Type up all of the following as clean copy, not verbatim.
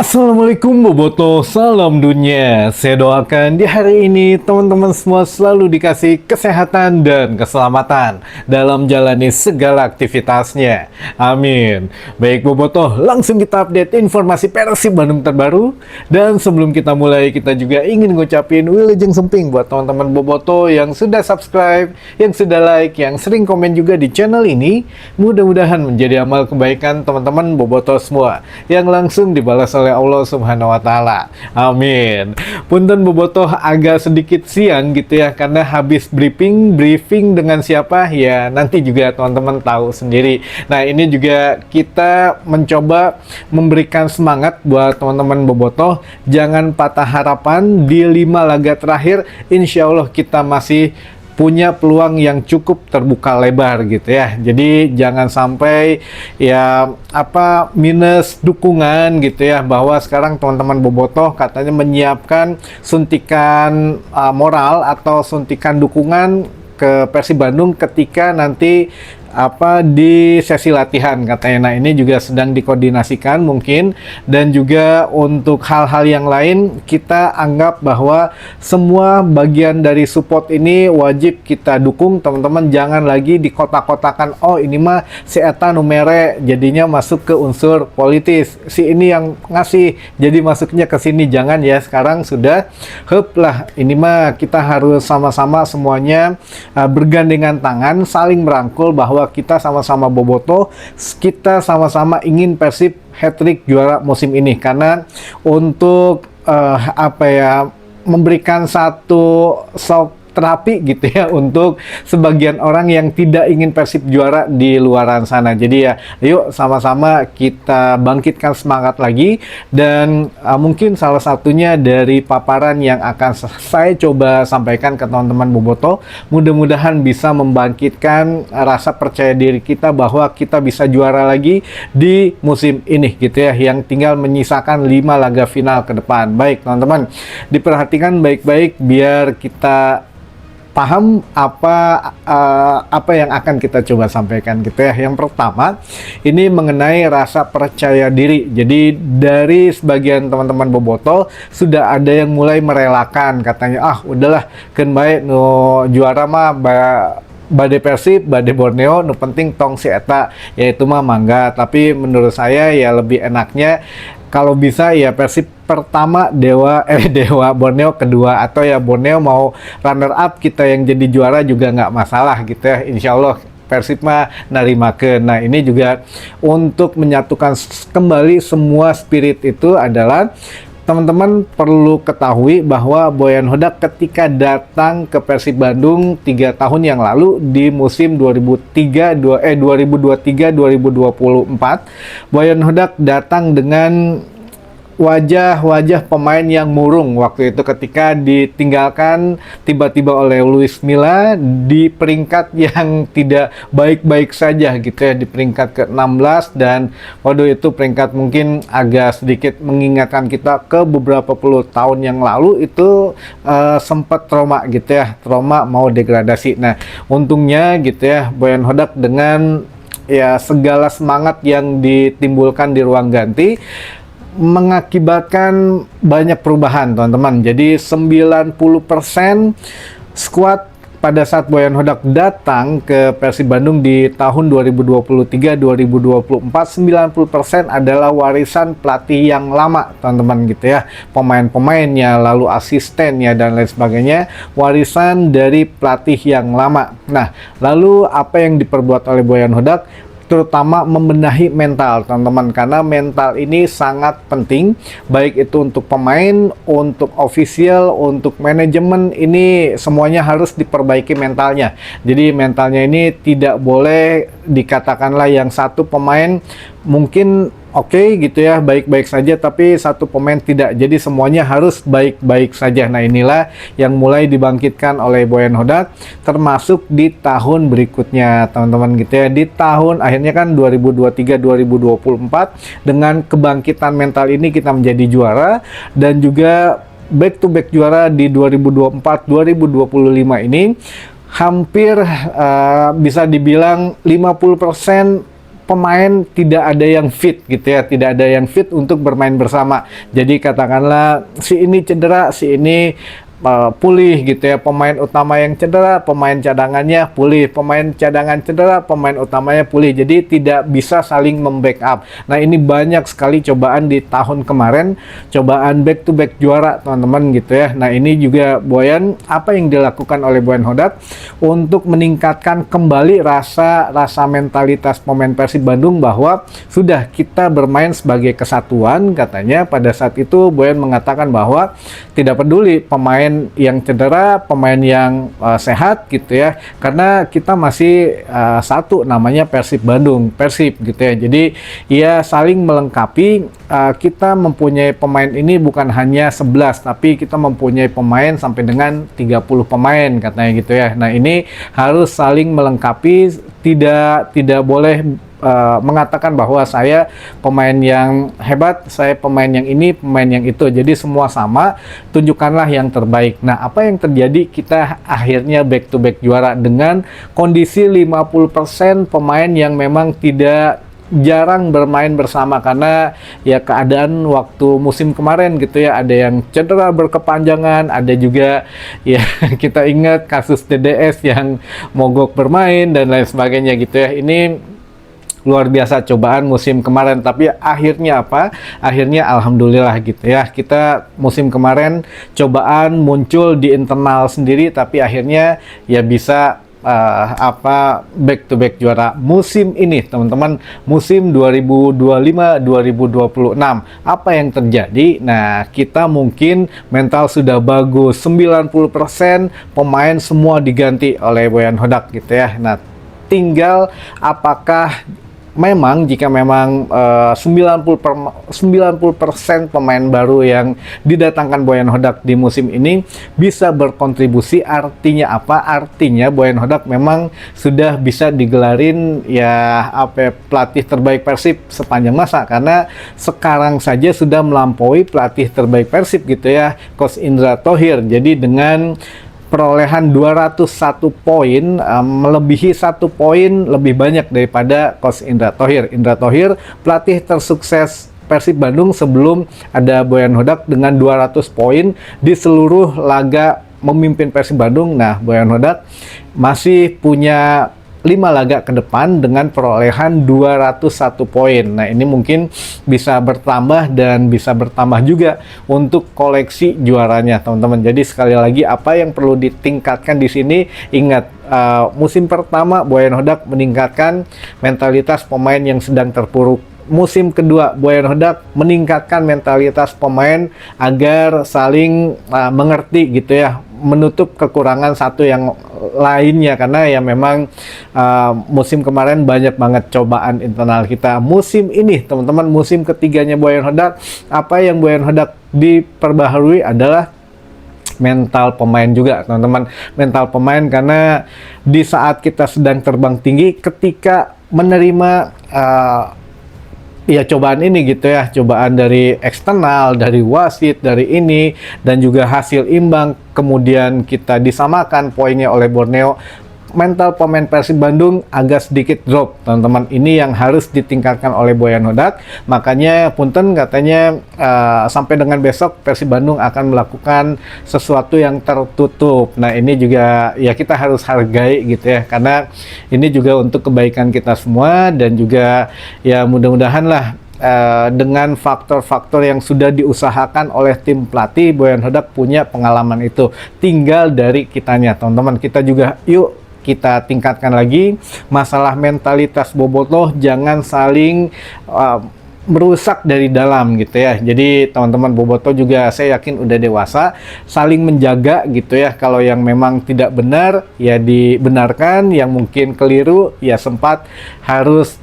Assalamualaikum Boboto, salam dunia. Saya doakan di hari ini teman-teman semua selalu dikasih kesehatan dan keselamatan dalam jalani segala aktivitasnya. Amin. Baik Boboto, langsung kita update informasi Persib Bandung terbaru. Dan sebelum kita mulai, kita juga ingin ngucapin Wilujeng Semping buat teman-teman Boboto yang sudah subscribe, yang sudah like, yang sering komen juga di channel ini. Mudah-mudahan menjadi amal kebaikan teman-teman Boboto semua yang langsung dibalas oleh Allah Subhanahu wa taala. Amin. Punten Bobotoh agak sedikit siang gitu ya, karena habis briefing dengan siapa ya nanti juga teman-teman tahu sendiri. Nah, ini juga kita mencoba memberikan semangat buat teman-teman Bobotoh, jangan patah harapan di 5 laga terakhir. Insya Allah kita masih punya peluang yang cukup terbuka lebar gitu ya. Jadi jangan sampai ya minus dukungan gitu ya, bahwa sekarang teman-teman Bobotoh katanya menyiapkan suntikan moral atau suntikan dukungan ke Persib Bandung ketika nanti di sesi latihan katanya. Nah, ini juga sedang dikoordinasikan mungkin, dan juga untuk hal-hal yang lain kita anggap bahwa semua bagian dari support ini wajib kita dukung teman-teman. Jangan lagi dikotak-kotakan, oh ini mah si eta numere jadinya masuk ke unsur politis, si ini yang ngasih jadi masuknya ke sini. Jangan ya, sekarang sudah lah, ini mah kita harus sama-sama semuanya bergandengan tangan, saling merangkul bahwa kita sama-sama Bobotoh, kita sama-sama ingin Persib hat-trick juara musim ini. Karena untuk memberikan satu terapi gitu ya untuk sebagian orang yang tidak ingin Persib juara di luaran sana. Jadi ya, yuk sama-sama kita bangkitkan semangat lagi. Dan mungkin salah satunya dari paparan yang akan saya coba sampaikan ke teman-teman Bobotoh, mudah-mudahan bisa membangkitkan rasa percaya diri kita bahwa kita bisa juara lagi di musim ini gitu ya, yang tinggal menyisakan 5 laga final ke depan. Baik teman-teman, diperhatikan baik-baik biar kita paham apa yang akan kita coba sampaikan gitu ya. Yang pertama, ini mengenai rasa percaya diri. Jadi dari sebagian teman-teman Bobotoh sudah ada yang mulai merelakan, katanya udahlah kan baik no juara mah Bade Persib, Bade Borneo, nu penting tong si eta, yaitu mah mangga. Tapi menurut saya ya lebih enaknya kalau bisa ya Persib pertama, Dewa Borneo kedua, atau ya Borneo mau runner up, kita yang jadi juara juga nggak masalah gitu ya. Insya Allah Persib mah narimakeun. Nah, ini juga untuk menyatukan kembali semua spirit itu adalah teman-teman perlu ketahui bahwa Boyan Hodak ketika datang ke Persib Bandung 3 tahun yang lalu di musim 2023-2024, Boyan Hodak datang dengan wajah pemain yang murung waktu itu ketika ditinggalkan tiba-tiba oleh Luis Milla di peringkat yang tidak baik-baik saja gitu ya, di peringkat ke-16. Dan waktu itu peringkat mungkin agak sedikit mengingatkan kita ke beberapa puluh tahun yang lalu itu sempat trauma gitu ya, trauma mau degradasi. Nah, untungnya gitu ya, Boyan Hodak dengan ya segala semangat yang ditimbulkan di ruang ganti mengakibatkan banyak perubahan teman-teman. Jadi 90% skuad pada saat Boyan Hodak datang ke Persib Bandung di tahun 2023-2024, 90% adalah warisan pelatih yang lama teman-teman gitu ya. Pemain-pemainnya, lalu asistennya dan lain sebagainya, warisan dari pelatih yang lama. Nah, lalu apa yang diperbuat oleh Boyan Hodak? Terutama membenahi mental teman-teman, karena mental ini sangat penting, baik itu untuk pemain, untuk official, untuk manajemen, ini semuanya harus diperbaiki mentalnya. Jadi mentalnya ini tidak boleh dikatakanlah yang satu pemain mungkin oke gitu ya, baik-baik saja, tapi satu pemain tidak. Jadi semuanya harus baik-baik saja. Nah, inilah yang mulai dibangkitkan oleh Boyan Hodak, termasuk di tahun berikutnya teman-teman gitu ya. Di tahun akhirnya kan 2023-2024, dengan kebangkitan mental ini kita menjadi juara, dan juga back to back juara di 2024-2025 ini hampir bisa dibilang 50% pemain tidak ada yang fit gitu ya, tidak ada yang fit untuk bermain bersama. Jadi katakanlah si ini cedera, si ini pulih gitu ya, pemain utama yang cedera, pemain cadangannya pulih, pemain cadangan cedera, pemain utamanya pulih, jadi tidak bisa saling membackup. Nah, ini banyak sekali cobaan di tahun kemarin, cobaan back to back juara teman-teman gitu ya. Nah, ini juga Boyan, apa yang dilakukan oleh Boyan Hodak untuk meningkatkan kembali rasa mentalitas pemain Persib Bandung bahwa sudah kita bermain sebagai kesatuan. Katanya pada saat itu Boyan mengatakan bahwa tidak peduli pemain yang cedera, pemain yang sehat gitu ya, karena kita masih satu, namanya Persib Bandung, Persib gitu ya. Jadi ya saling melengkapi. Kita mempunyai pemain ini bukan hanya 11, tapi kita mempunyai pemain sampai dengan 30 pemain katanya gitu ya. Nah, ini harus saling melengkapi, tidak boleh mengatakan bahwa saya pemain yang hebat, saya pemain yang ini, pemain yang itu. Jadi semua sama, tunjukkanlah yang terbaik. Nah, apa yang terjadi? Kita akhirnya back to back juara dengan kondisi 50% pemain yang memang jarang bermain bersama karena ya keadaan waktu musim kemarin gitu ya, ada yang cedera berkepanjangan, ada juga ya kita ingat kasus DDS yang mogok bermain dan lain sebagainya gitu ya. Ini luar biasa cobaan musim kemarin, tapi akhirnya apa? Akhirnya alhamdulillah gitu ya. Kita musim kemarin cobaan muncul di internal sendiri, tapi akhirnya ya bisa back to back juara musim ini teman-teman, musim 2025-2026. Apa yang terjadi? Nah, kita mungkin mental sudah bagus, 90% pemain semua diganti oleh Boyan Hodak gitu ya. Nah, tinggal apakah jika memang 90% pemain baru yang didatangkan Boyan Hodak di musim ini bisa berkontribusi. Artinya apa? Artinya Boyan Hodak memang sudah bisa digelarin pelatih terbaik Persib sepanjang masa, karena sekarang saja sudah melampaui pelatih terbaik Persib gitu ya, Coach Indra Thohir. Jadi dengan perolehan 201 poin, melebihi 1 poin lebih banyak daripada Coach Indra Thohir. Indra Thohir pelatih tersukses Persib Bandung sebelum ada Boyan Hodak dengan 200 poin di seluruh laga memimpin Persib Bandung. Nah, Boyan Hodak masih punya 5 laga ke depan dengan perolehan 201 poin. Nah, ini mungkin bisa bertambah dan bisa bertambah juga untuk koleksi juaranya, teman-teman. Jadi sekali lagi, apa yang perlu ditingkatkan di sini, ingat, musim pertama Boyan Hodak meningkatkan mentalitas pemain yang sedang terpuruk. Musim kedua, Boyan Hodak meningkatkan mentalitas pemain agar saling mengerti gitu ya, menutup kekurangan satu yang lainnya, karena ya memang musim kemarin banyak banget cobaan internal kita. Musim ini teman-teman, musim ketiganya Boyan Hodak, apa yang Boyan Hodak diperbaharui adalah mental pemain juga teman-teman. Mental pemain, karena di saat kita sedang terbang tinggi, ketika menerima cobaan ini gitu ya, cobaan dari eksternal, dari wasit, dari ini, dan juga hasil imbang, kemudian kita disamakan poinnya oleh Borneo, mental pemain Persib Bandung agak sedikit drop teman-teman. Ini yang harus ditingkatkan oleh Boyan Hodak. Makanya punten katanya sampai dengan besok Persib Bandung akan melakukan sesuatu yang tertutup. Nah, ini juga ya kita harus hargai gitu ya, karena ini juga untuk kebaikan kita semua, dan juga ya mudah-mudahan lah dengan faktor-faktor yang sudah diusahakan oleh tim pelatih, Boyan Hodak punya pengalaman itu. Tinggal dari kitanya teman-teman. Kita juga yuk kita tingkatkan lagi masalah mentalitas bobotoh, jangan saling merusak dari dalam gitu ya. Jadi teman-teman bobotoh juga saya yakin udah dewasa, saling menjaga gitu ya. Kalau yang memang tidak benar ya dibenarkan, yang mungkin keliru ya sempat harus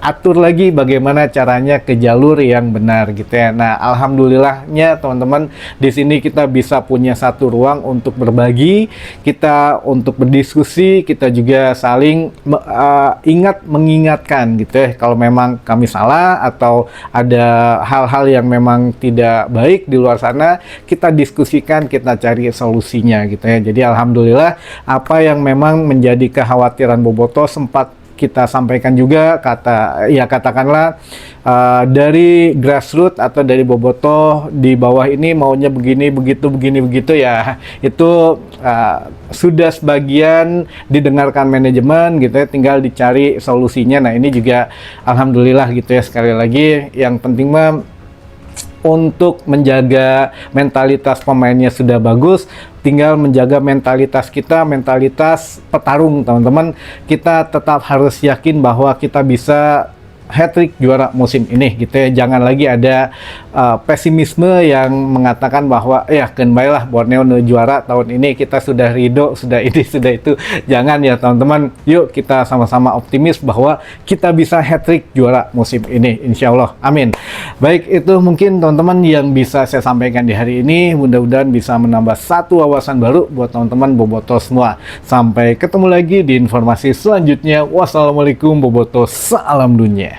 atur lagi bagaimana caranya ke jalur yang benar gitu ya. Nah, alhamdulillahnya teman-teman, di sini kita bisa punya satu ruang untuk berbagi, kita untuk berdiskusi, kita juga saling mengingatkan gitu ya. Kalau memang kami salah atau ada hal-hal yang memang tidak baik di luar sana, kita diskusikan, kita cari solusinya gitu ya. Jadi alhamdulillah, apa yang memang menjadi kekhawatiran bobotoh sempat kita sampaikan juga, katakanlah dari grassroots atau dari bobotoh di bawah ini maunya begini begitu ya, itu sudah sebagian didengarkan manajemen gitu ya, tinggal dicari solusinya. Nah ini juga alhamdulillah gitu ya, sekali lagi yang penting mah untuk menjaga mentalitas pemainnya sudah bagus, tinggal menjaga mentalitas kita, mentalitas petarung teman-teman. Kita tetap harus yakin bahwa kita bisa hat-trick juara musim ini gitu ya. Jangan lagi ada pesimisme yang mengatakan bahwa ya kembalilah Borneo juara tahun ini, kita sudah ridho, sudah ini sudah itu. Jangan ya teman-teman, yuk kita sama-sama optimis bahwa kita bisa hat-trick juara musim ini, insya Allah, amin. Baik, itu mungkin teman-teman yang bisa saya sampaikan di hari ini. Mudah-mudahan bisa menambah satu wawasan baru buat teman-teman bobotoh semua. Sampai ketemu lagi di informasi selanjutnya. Wassalamualaikum bobotoh, salam dunia.